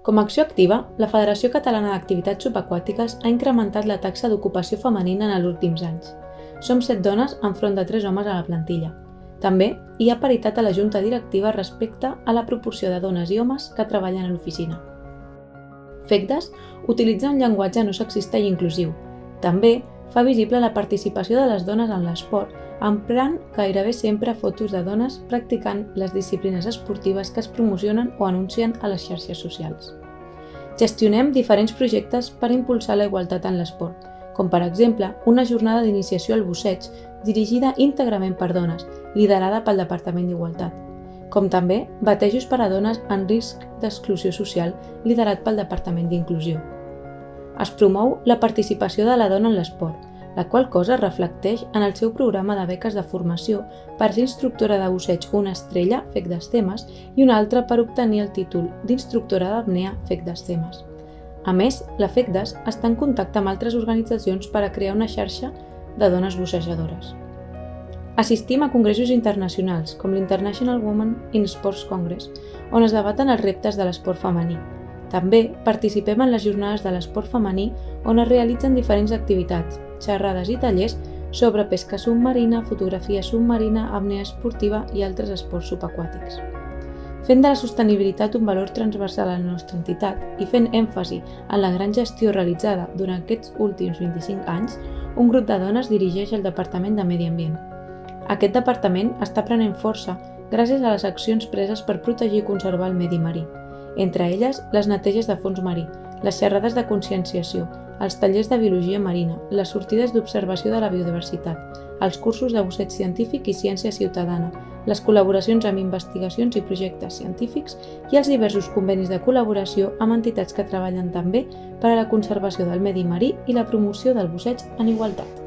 Com a acció activa, la Federació Catalana d'Activitats Subaquàtiques ha incrementat la taxa d'ocupació femenina en els últims anys. Som 7 dones enfront de 3 homes a la plantilla. També hi ha paritat a la junta directiva respecte a la proporció de dones i homes que treballen a l'oficina. FECDAS utilitza un llenguatge no sexista i inclusiu. També fa visible la participació de les dones en l'esport, emprant gairebé sempre fotos de dones practicant les disciplines esportives que es promocionen o anuncien a les xarxes socials. Gestionem diferents projectes per impulsar la igualtat en l'esport, com per exemple una jornada d'iniciació al busseig dirigida íntegrament per dones, liderada pel Departament d'Igualtat, com també batejos per a dones en risc d'exclusió social, liderat pel Departament d'Inclusió. Es promou la participació de la dona en l'esport, la qual cosa reflecteix en el seu programa de beques de formació per ser instructora de busseig una estrella FECDAS Temes i una altra per obtenir el títol d'instructora d'apnea FECDAS Temes. A més, la FECDAS està en contacte amb altres organitzacions per a crear una xarxa de dones bussejadores. Assistim a congressos internacionals, com l'International Women in Sports Congress, on es debaten els reptes de l'esport femení. També participem en les jornades de l'esport femení, on es realitzen diferents activitats, xerrades i tallers sobre pesca submarina, fotografia submarina, apnea esportiva i altres esports subaquàtics. Fent de la sostenibilitat un valor transversal a la nostra entitat i fent èmfasi en la gran gestió realitzada durant aquests últims 25 anys, un grup de dones dirigeix el Departament de Medi Ambient. Aquest departament està prenent força gràcies a les accions preses per protegir i conservar el medi marí, entre elles les neteges de fons marí, les xerrades de conscienciació, els tallers de biologia marina, les sortides d'observació de la biodiversitat, els cursos de busseig científic i ciència ciutadana, les col·laboracions amb investigacions i projectes científics i els diversos convenis de col·laboració amb entitats que treballen també per a la conservació del medi marí i la promoció del busseig en igualtat.